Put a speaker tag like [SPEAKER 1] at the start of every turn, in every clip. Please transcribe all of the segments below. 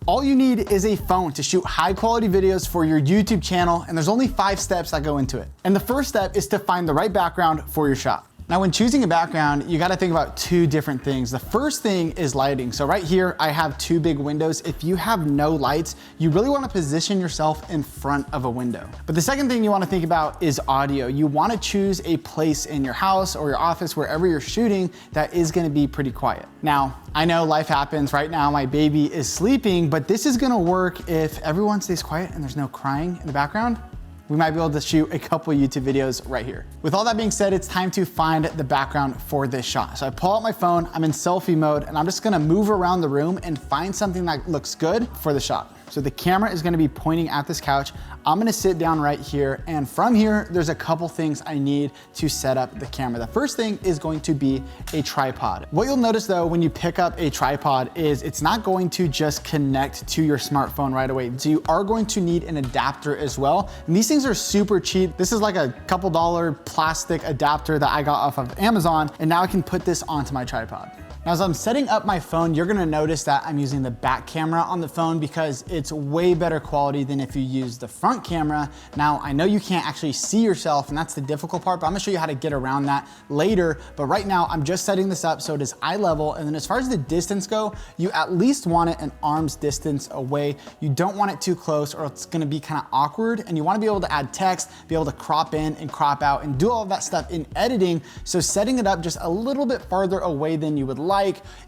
[SPEAKER 1] All you need is a phone to shoot high quality videos for your YouTube channel, and there's only 5 steps that go into it. And the first step is to find the right background for your shot. Now, when choosing a background, you gotta think about 2 different things. The first thing is lighting. So right here, I have 2 big windows. If you have no lights, you really wanna position yourself in front of a window. But the second thing you wanna think about is audio. You wanna choose a place in your house or your office, wherever you're shooting, that is gonna be pretty quiet. Now, I know life happens. Right now, my baby is sleeping, but this is gonna work if everyone stays quiet and there's no crying in the background. We might be able to shoot a couple YouTube videos right here. With all that being said, it's time to find the background for this shot. So I pull out my phone, I'm in selfie mode, and I'm just gonna move around the room and find something that looks good for the shot. So the camera is gonna be pointing at this couch. I'm gonna sit down right here, and from here, there's a couple things I need to set up the camera. The first thing is going to be a tripod. What you'll notice though, when you pick up a tripod is it's not going to just connect to your smartphone right away. So you are going to need an adapter as well. And these things are super cheap. This is like a couple dollar plastic adapter that I got off of Amazon, and now I can put this onto my tripod. Now, as I'm setting up my phone, you're gonna notice that I'm using the back camera on the phone because it's way better quality than if you use the front camera. Now, I know you can't actually see yourself, and that's the difficult part, but I'm gonna show you how to get around that later. But right now, I'm just setting this up so it is eye level. And then as far as the distance go, you at least want it an arm's distance away. You don't want it too close or it's gonna be kind of awkward. And you wanna be able to add text, be able to crop in and crop out and do all of that stuff in editing. So setting it up just a little bit farther away than you would like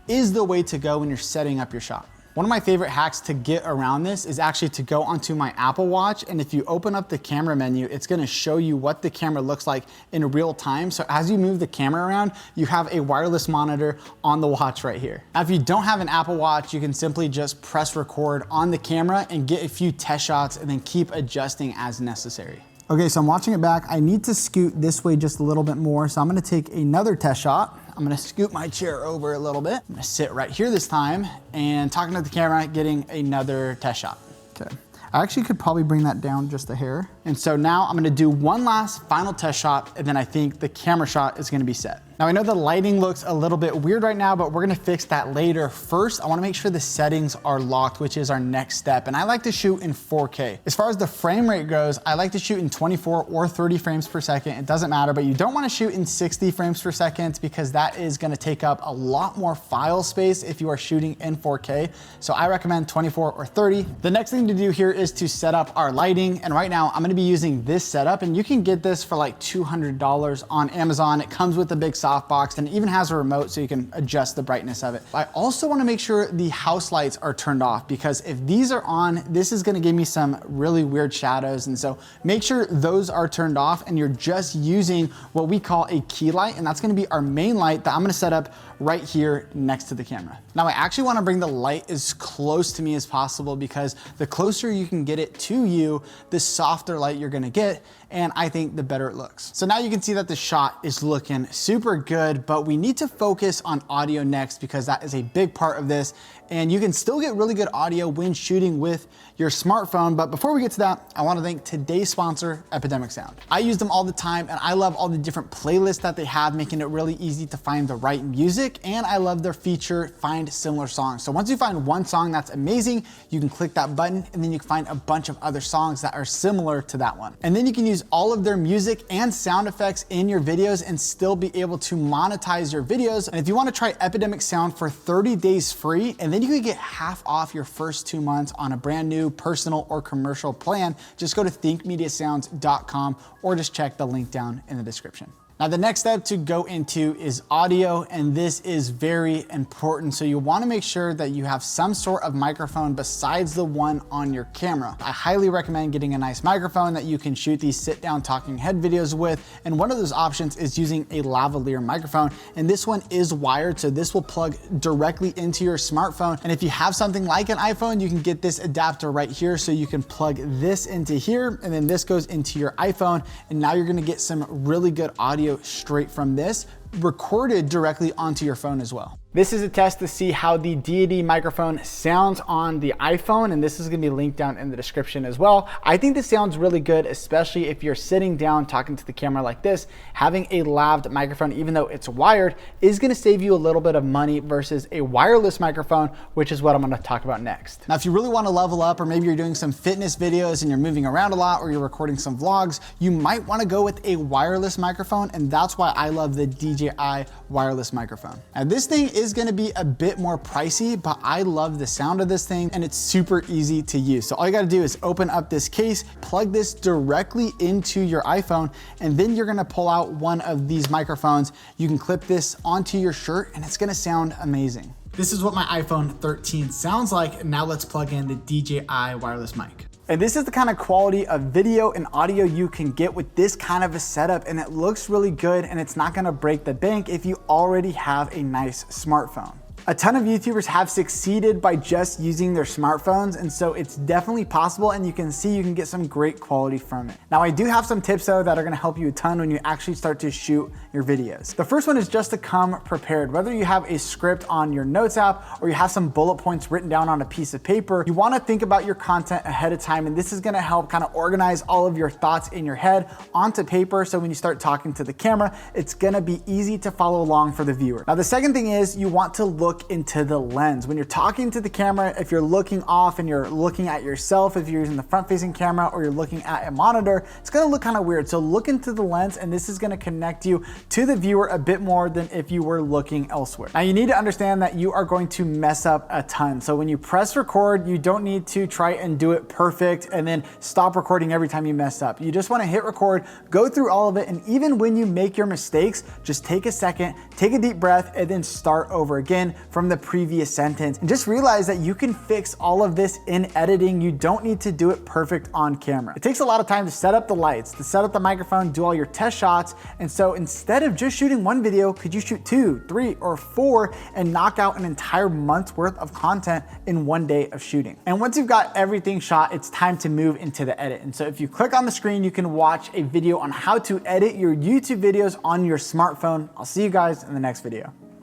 [SPEAKER 1] is the way to go when you're setting up your shot. One of my favorite hacks to get around this is actually to go onto my Apple Watch, and if you open up the camera menu, it's gonna show you what the camera looks like in real time. So as you move the camera around, you have a wireless monitor on the watch right here. Now, if you don't have an Apple Watch, you can simply just press record on the camera and get a few test shots and then keep adjusting as necessary. Okay, so I'm watching it back. I need to scoot this way just a little bit more. So I'm gonna take another test shot. I'm gonna scoot my chair over a little bit. I'm gonna sit right here this time and talking to the camera, getting another test shot. Okay. I actually could probably bring that down just a hair. And so now I'm gonna do one last final test shot, and then I think the camera shot is gonna be set. Now I know the lighting looks a little bit weird right now, but we're gonna fix that later. First, I wanna make sure the settings are locked, which is our next step. And I like to shoot in 4K. As far as the frame rate goes, I like to shoot in 24 or 30 frames per second. It doesn't matter, but you don't wanna shoot in 60 frames per second because that is gonna take up a lot more file space if you are shooting in 4K. So I recommend 24 or 30. The next thing to do here is to set up our lighting. And right now I'm gonna be using this setup, and you can get this for like $200 on Amazon. It comes with a big softbox and it even has a remote so you can adjust the brightness of it. I also wanna make sure the house lights are turned off, because if these are on, this is gonna give me some really weird shadows. And so make sure those are turned off and you're just using what we call a key light. And that's gonna be our main light that I'm gonna set up right here next to the camera. Now I actually wanna bring the light as close to me as possible, because the closer you can get it to you, the softer light you're gonna get, and I think the better it looks. So now you can see that the shot is looking super good, but we need to focus on audio next because that is a big part of this. And you can still get really good audio when shooting with your smartphone. But before we get to that, I wanna thank today's sponsor, Epidemic Sound. I use them all the time, and I love all the different playlists that they have, making it really easy to find the right music. And I love their feature, find similar songs. So once you find one song that's amazing, you can click that button and then you can find a bunch of other songs that are similar to that one. And then you can use all of their music and sound effects in your videos and still be able to monetize your videos. And if you wanna try Epidemic Sound for 30 days free, and then you can get half off your first 2 months on a brand new personal or commercial plan, just go to thinkmediasounds.com or just check the link down in the description. Now the next step to go into is audio, and this is very important. So you wanna make sure that you have some sort of microphone besides the one on your camera. I highly recommend getting a nice microphone that you can shoot these sit down talking head videos with. And one of those options is using a lavalier microphone. And this one is wired, so this will plug directly into your smartphone. And if you have something like an iPhone, you can get this adapter right here. So you can plug this into here, and then this goes into your iPhone. And now you're gonna get some really good audio straight from this, recorded directly onto your phone as well. This is a test to see how the Deity microphone sounds on the iPhone, and this is gonna be linked down in the description as well. I think this sounds really good, especially if you're sitting down talking to the camera like this. Having a laved microphone, even though it's wired, is gonna save you a little bit of money versus a wireless microphone, which is what I'm gonna talk about next. Now, if you really wanna level up, or maybe you're doing some fitness videos and you're moving around a lot, or you're recording some vlogs, you might wanna go with a wireless microphone, and that's why I love the DJI wireless microphone. Now, this thing is gonna be a bit more pricey, but I love the sound of this thing and it's super easy to use. So all you gotta do is open up this case, plug this directly into your iPhone, and then you're gonna pull out one of these microphones. You can clip this onto your shirt and it's gonna sound amazing. This is what my iPhone 13 sounds like. Now let's plug in the DJI wireless mic. And this is the kind of quality of video and audio you can get with this kind of a setup, and it looks really good, and it's not gonna break the bank if you already have a nice smartphone. A ton of YouTubers have succeeded by just using their smartphones, and so it's definitely possible, and you can see you can get some great quality from it. Now, I do have some tips though that are gonna help you a ton when you actually start to shoot your videos. The first one is just to come prepared. Whether you have a script on your notes app or you have some bullet points written down on a piece of paper, you wanna think about your content ahead of time, and this is gonna help kind of organize all of your thoughts in your head onto paper, so when you start talking to the camera, it's gonna be easy to follow along for the viewer. Now, the second thing is you want to look into the lens. When you're talking to the camera, if you're looking off and you're looking at yourself, if you're using the front-facing camera or you're looking at a monitor, it's gonna look kind of weird. So look into the lens, and this is gonna connect you to the viewer a bit more than if you were looking elsewhere. Now, you need to understand that you are going to mess up a ton. So when you press record, you don't need to try and do it perfect and then stop recording every time you mess up. You just wanna hit record, go through all of it, and even when you make your mistakes, just take a second, take a deep breath, and then start over again from the previous sentence. And just realize that you can fix all of this in editing. You don't need to do it perfect on camera. It takes a lot of time to set up the lights, to set up the microphone, do all your test shots. And so instead of just shooting one video, could you shoot 2, 3, or 4 and knock out an entire month's worth of content in one day of shooting? And once you've got everything shot, it's time to move into the edit. And so if you click on the screen, you can watch a video on how to edit your YouTube videos on your smartphone. I'll see you guys in the next video.